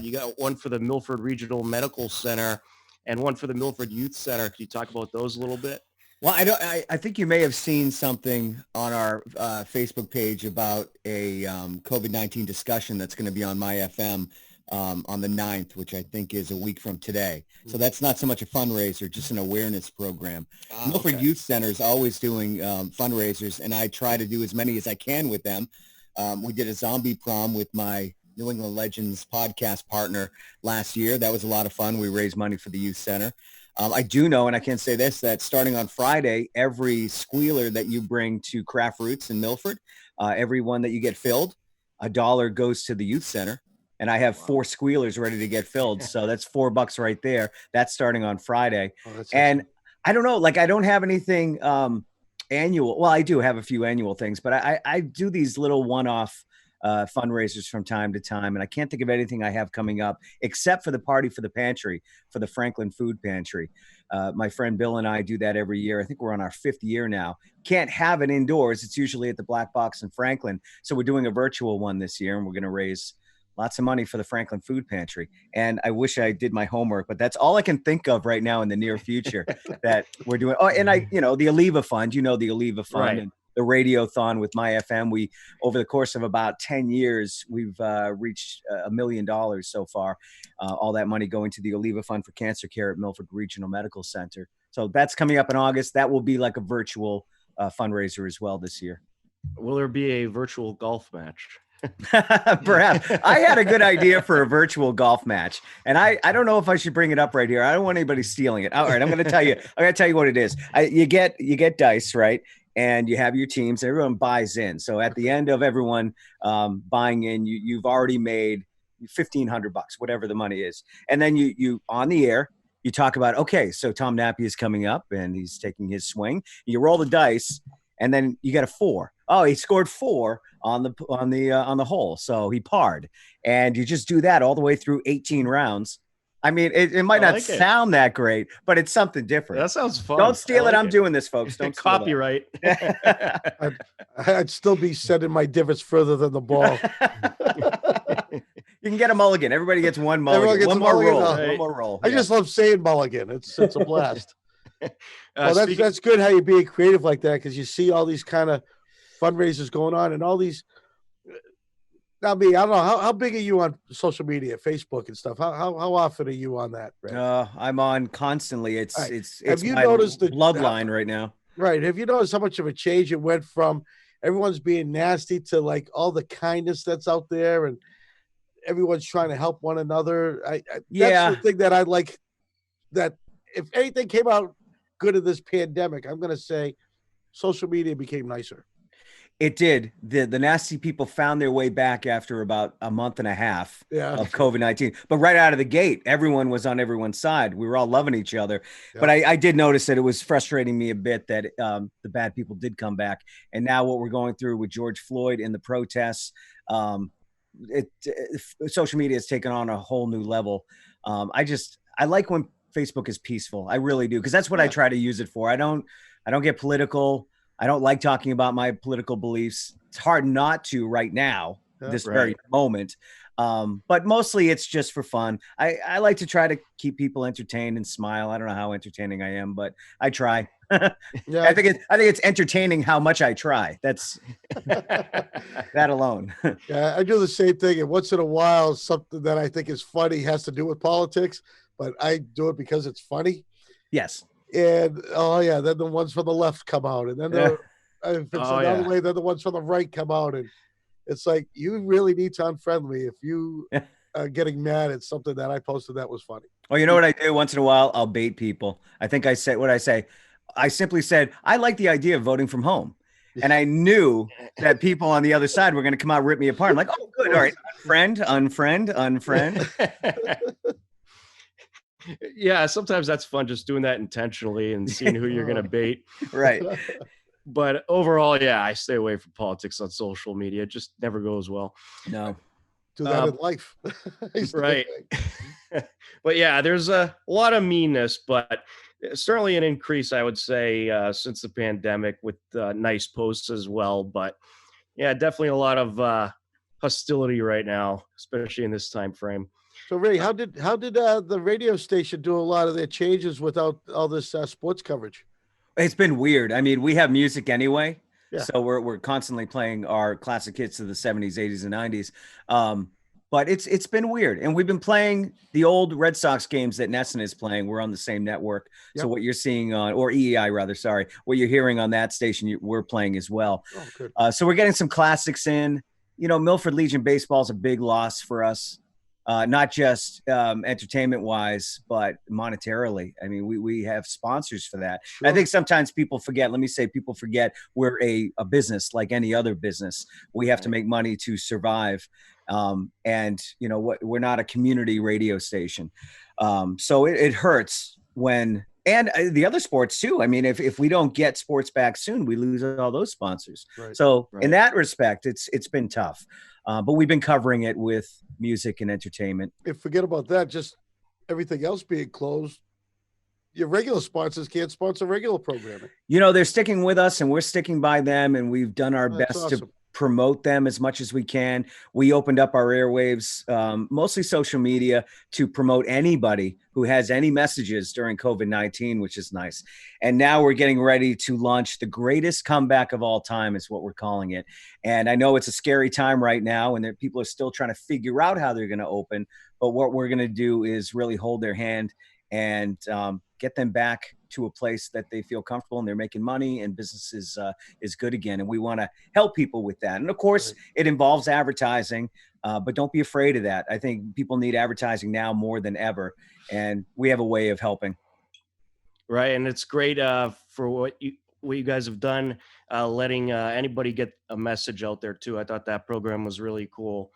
You got one for the Milford Regional Medical Center and one for the Milford Youth Center. Can you talk about those a little bit? Well, I think you may have seen something on our Facebook page about a COVID-19 discussion that's going to be on MyFM on the 9th, which I think is a week from today. So that's not so much a fundraiser, just an awareness program. Milford Okay. Youth Center is always doing fundraisers, and I try to do as many as I can with them. We did a zombie prom with my New England Legends podcast partner last year. That was a lot of fun. We raised money for the youth center. I do know, and I can say this, that starting on Friday, every squealer that you bring to Craft Roots in Milford, every one that you get filled, $1 goes to the youth center. And I have 4 squealers ready to get filled. So that's $4 right there. That's starting on Friday. And awesome. I don't know, like I don't have anything annual. Well, I do have a few annual things, but I do these little one-off fundraisers from time to time. And I can't think of anything I have coming up except for the party for the pantry, for the Franklin Food Pantry. My friend Bill and I do that every year. I think we're on our 5th year now. Can't have it indoors. It's usually at the Black Box in Franklin. So we're doing a virtual one this year, and we're going to raise lots of money for the Franklin Food Pantry. And I wish I did my homework, but that's all I can think of right now in the near future that we're doing. Oh, and the Oliva Fund, the Oliva Fund, right. And the Radiothon with MyFM. We, over the course of about 10 years, we've reached $1 million so far. All that money going to the Oliva Fund for Cancer Care at Milford Regional Medical Center. So that's coming up in August. That will be like a virtual fundraiser as well this year. Will there be a virtual golf match? Perhaps. I had a good idea for a virtual golf match, and I don't know if I should bring it up right here. I don't want anybody stealing it. All right, I'm going to tell you. I'm going to tell you what it is. You get dice, right? And you have your teams. Everyone buys in. So at the end of everyone buying in, you've already made $1,500, whatever the money is. And then you on the air, you talk about, okay, so Tom Nappy is coming up and he's taking his swing. You roll the dice, and then you get a 4. Oh, he scored 4 on the hole, so he parred. And you just do that all the way through 18 rounds. I mean, it might not sound that great, but it's something different. That sounds fun. Don't steal it. I'm doing this, folks. Don't copyright. I'd still be sending my divots further than the ball. You can get a mulligan. Everybody gets one mulligan. One more roll. Right. One more roll. I just love saying mulligan. It's a blast. Well, that's good how you're being creative like that, because you see all these kind of fundraisers going on and all these. Now, I don't know how big are you on social media, Facebook and stuff? How often are you on that? Right? I'm on constantly. It's have you my noticed the bloodline right now? Right. Have you noticed how much of a change it went from everyone's being nasty to like all the kindness that's out there and everyone's trying to help one another? That's the thing that I like. That if anything came out good of this pandemic, I'm going to say social media became nicer. It did. The nasty people found their way back after about a month and a half of COVID-19. But right out of the gate, everyone was on everyone's side. We were all loving each other. Yeah. But I did notice that it was frustrating me a bit that the bad people did come back. And now what we're going through with George Floyd and the protests, social media has taken on a whole new level. I like when Facebook is peaceful. I really do, because that's what I try to use it for. I don't get political. I don't like talking about my political beliefs. It's hard not to right now, very moment. But mostly it's just for fun. I like to try to keep people entertained and smile. I don't know how entertaining I am, but I try. I think it's entertaining how much I try. That's that alone. Yeah, I do the same thing. And once in a while, something that I think is funny has to do with politics, but I do it because it's funny. Yes. And then the ones from the left come out, and then if it's another way, then the ones from the right come out, and it's like you really need to unfriend me if you are getting mad at something that I posted that was funny. Oh, you know what I do once in a while? I'll bait people. I think I said what I say. I simply said I like the idea of voting from home, and I knew that people on the other side were going to come out and rip me apart. I'm like, oh, good, all right, unfriend. Yeah, sometimes that's fun, just doing that intentionally and seeing who you're going to bait. Right. But overall, I stay away from politics on social media. It just never goes well. No. Do that in life. Right. But there's a lot of meanness, but certainly an increase, I would say, since the pandemic with nice posts as well. But definitely a lot of hostility right now, especially in this time frame. So Ray, how did the radio station do a lot of their changes without all this sports coverage? It's been weird. I mean, we have music anyway, Yeah. so we're constantly playing our classic hits of the 70s, 80s, and 90s. But it's been weird, and we've been playing the old Red Sox games that Nesson is playing. We're on the same network, so Yep. what you're seeing on, or EEI rather, sorry, what you're hearing on that station, we're playing as well. Oh, good. So we're getting some classics in. You know, Milford Legion baseball is a big loss for us. Not just entertainment wise, but monetarily. I mean, we have sponsors for that. Sure. I think sometimes people forget, people forget we're a business like any other business. We have to make money to survive. And you know what, we're not a community radio station. So it hurts when, and the other sports too. I mean, if we don't get sports back soon, we lose all those sponsors. Right. So Right. in that respect, it's been tough. But we've been covering it with music and entertainment. And forget about that. Just everything else being closed. Your regular sponsors can't sponsor regular programming. You know, they're sticking with us and we're sticking by them, and we've done our That's best awesome. to promote them as much as we can. We opened up our airwaves, mostly social media, to promote anybody who has any messages during COVID-19, which is nice. And now we're getting ready to launch the greatest comeback of all time, is what we're calling it. And I know it's a scary time right now, and that people are still trying to figure out how they're going to open. But what we're going to do is really hold their hand and get them back to a place that they feel comfortable and they're making money and business is good again. And we want to help people with that. And of course, it involves advertising, but don't be afraid of that. I think people need advertising now more than ever, and we have a way of helping. Right, and it's great for what you guys have done, letting anybody get a message out there too. I thought that program was really cool.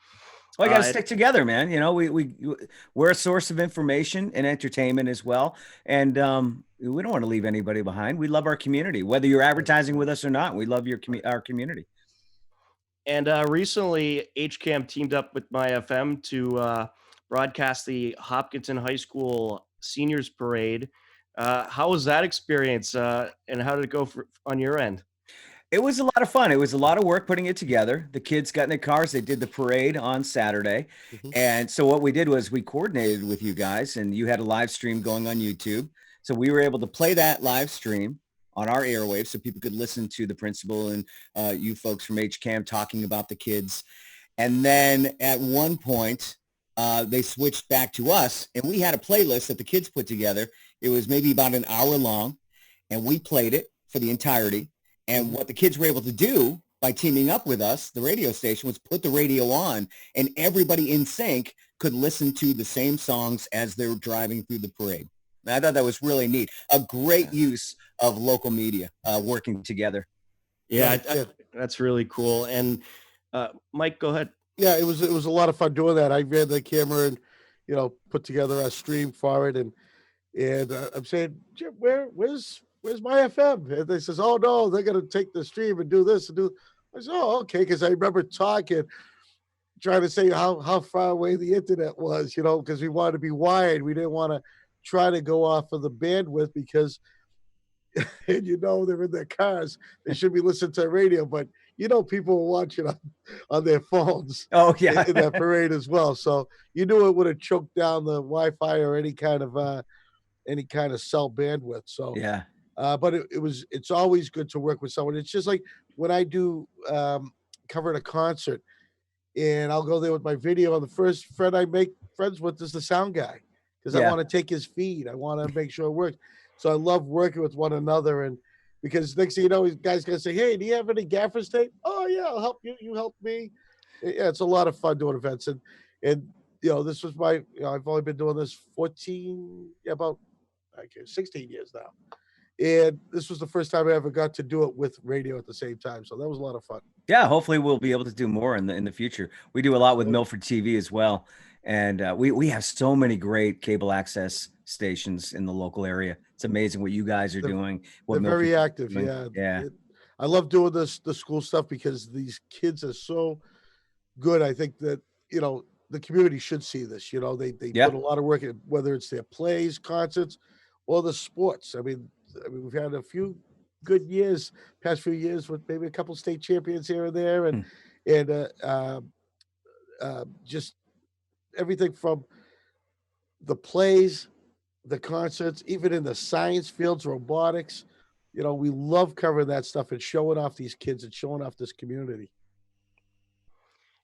Well, I got to stick together, man. You know, we're a source of information and entertainment as well, and we don't want to leave anybody behind. We love our community, whether you're advertising with us or not. We love our community. And recently, HCAM teamed up with MyFM to broadcast the Hopkinton High School Seniors Parade. How was that experience, and how did it go on your end? It was a lot of fun. It was a lot of work putting it together. The kids got in their cars. They did the parade on Saturday. And so what we did was we coordinated with you guys, and you had a live stream going on YouTube. So we were able to play that live stream on our airwaves so people could listen to the principal and you folks from HCAM talking about the kids. And then at one point, they switched back to us, and we had a playlist that the kids put together. It was maybe about an hour long, and we played it for the entirety. And what the kids were able to do by teaming up with us, the radio station, was put the radio on, and everybody in sync could listen to the same songs as they were driving through the parade. And I thought that was really neat. A great use of local media working together. Yeah, that's really cool. And Mike, go ahead. Yeah, it was a lot of fun doing that. I ran the camera and, you know, put together a stream for it, and I'm saying, Jim, where's MyFM? And they says, oh no, they're gonna take the stream and do this and do. I said, oh, okay, because I remember trying to say how far away the internet was, you know, because we wanted to be wired. We didn't want to try to go off of the bandwidth because, and you know, they're in their cars. They should be listening to radio, but you know, people were watching on their phones. Oh yeah, in that parade as well. So you knew it would have choked down the Wi-Fi or any kind of cell bandwidth. So yeah. But it's always good to work with someone. It's just like when I do covering a concert, and I'll go there with my video, and the first friend I make friends with is the sound guy, because I want to take his feed. I want to make sure it works. So I love working with one another, and because next thing you know, guys gonna say, "Hey, do you have any gaffer's tape?" "Oh yeah, I'll help you. You help me." Yeah, it's a lot of fun doing events, and you know, this was I've only been doing this 16 years now. And this was the first time I ever got to do it with radio at the same time. So that was a lot of fun. Yeah, hopefully we'll be able to do more in the future. We do a lot with Milford TV as well. And we have so many great cable access stations in the local area. It's amazing what you guys are doing. They're very active. Yeah. I love doing the school stuff because these kids are so good. I think that, you know, the community should see this. You know, they put a lot of work in, whether it's their plays, concerts, or the sports. I mean, we've had a few good years, past few years, with maybe a couple state champions here and there, and just everything from the plays, the concerts, even in the science fields, robotics, you know, we love covering that stuff and showing off these kids and showing off this community.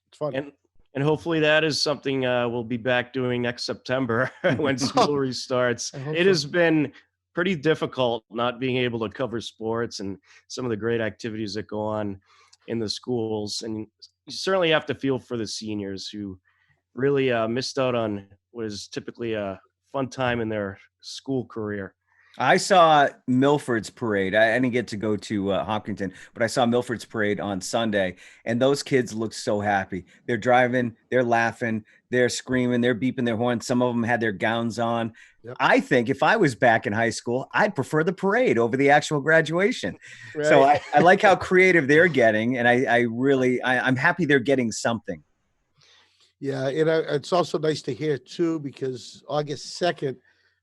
It's fun. And hopefully that is something we'll be back doing next September when school restarts. It has been pretty difficult not being able to cover sports and some of the great activities that go on in the schools. And you certainly have to feel for the seniors who really missed out on what is typically a fun time in their school career. I saw Milford's parade. I didn't get to go to Hopkinton, but I saw Milford's parade on Sunday, and those kids looked so happy. They're driving, they're laughing, they're screaming, they're beeping their horns. Some of them had their gowns on. Yep. I think if I was back in high school, I'd prefer the parade over the actual graduation. Right. So I like how creative they're getting, and I'm happy they're getting something. Yeah, and it's also nice to hear, too, because August 2nd,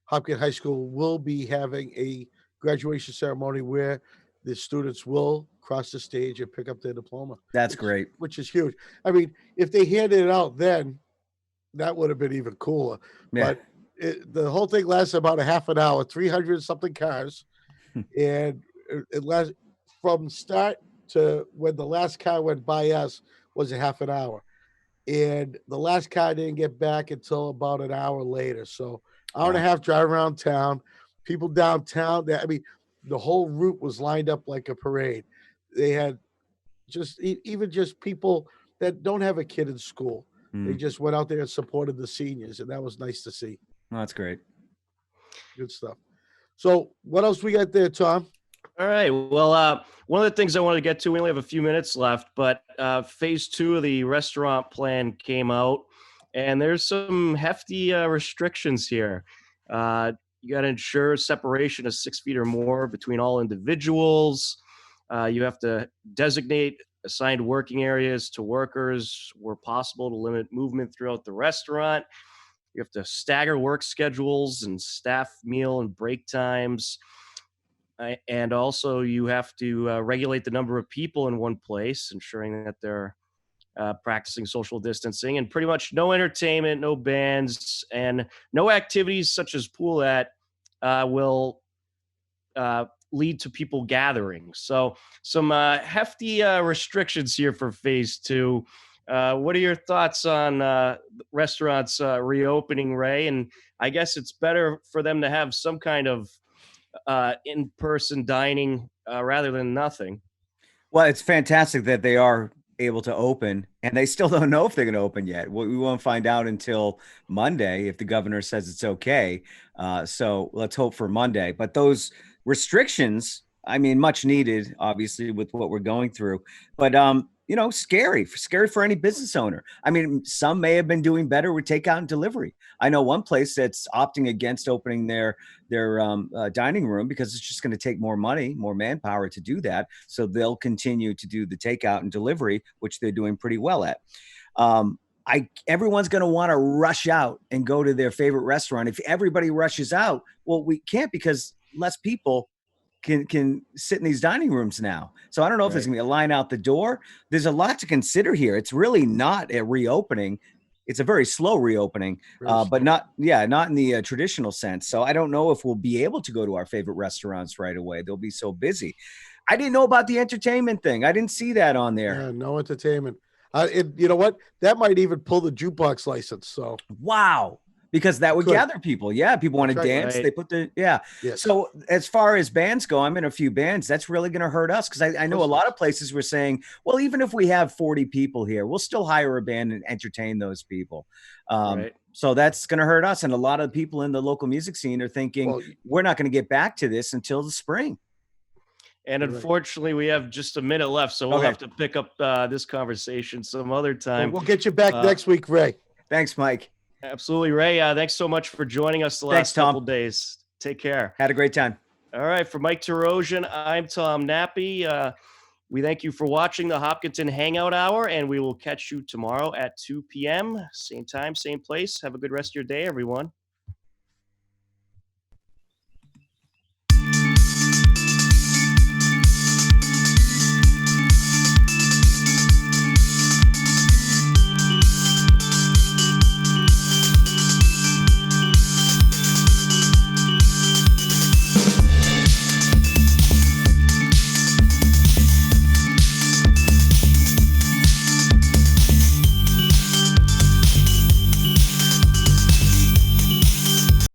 Hopkins High School will be having a graduation ceremony where the students will cross the stage and pick up their diploma. That's great. Which is huge. I mean, if they handed it out then, that would have been even cooler. Yeah. But the whole thing lasts about a half an hour, 300-something cars. And it lasts from start to when the last car went by us was a half an hour. And the last car didn't get back until about an hour later. So hour and a half drive around town, people downtown. I mean, the whole route was lined up like a parade. They had even just people that don't have a kid in school. They just went out there and supported the seniors, and that was nice to see. Oh, that's great. Good stuff. So what else we got there, Tom? All right. Well, one of the things I wanted to get to, we only have a few minutes left, but phase 2 of the restaurant plan came out. And there's some hefty restrictions here. You got to ensure separation of 6 feet or more between all individuals. You have to designate assigned working areas to workers where possible to limit movement throughout the restaurant. You have to stagger work schedules and staff meal and break times. And also you have to regulate the number of people in one place, ensuring that they're practicing social distancing, and pretty much no entertainment, no bands, and no activities such as pool that will lead to people gathering. So some hefty restrictions here for phase 2. What are your thoughts on restaurants reopening, Ray? And I guess it's better for them to have some kind of in-person dining rather than nothing. Well, it's fantastic that they are able to open, and they still don't know if they're going to open yet. We won't find out until Monday if the governor says it's okay. So let's hope for Monday. But those restrictions, I mean, much needed, obviously, with what we're going through. But scary for any business owner. I mean, some may have been doing better with takeout and delivery. I know one place that's opting against opening their dining room because it's just going to take more money, more manpower to do that. So they'll continue to do the takeout and delivery, which they're doing pretty well at. Everyone's going to want to rush out and go to their favorite restaurant. If everybody rushes out, well, we can't because less people can sit in these dining rooms now. So I don't know if there's gonna be a line out the door. There's a lot to consider here. It's really not a reopening. It's a very slow reopening, but not in the traditional sense. So I don't know if we'll be able to go to our favorite restaurants right away. They'll be so busy. I didn't know about the entertainment thing. I didn't see that on there. Yeah, no entertainment. You know what? That might even pull the jukebox license. So wow. Because that would gather people. Yeah, people want to dance. Right. They put Yes. So as far as bands go, I'm in a few bands. That's really going to hurt us because I know a lot of places were saying, well, even if we have 40 people here, we'll still hire a band and entertain those people. So that's going to hurt us. And a lot of people in the local music scene are thinking, we're not going to get back to this until the spring. And unfortunately, we have just a minute left. So we'll have to pick up this conversation some other time. We'll get you back next week, Ray. Thanks, Mike. Absolutely, Ray. Thanks so much for joining us the last couple days. Take care. Had a great time. All right. For Mike Terosian, I'm Tom Nappy. We thank you for watching the Hopkinton Hangout Hour, and we will catch you tomorrow at 2 p.m. Same time, same place. Have a good rest of your day, everyone.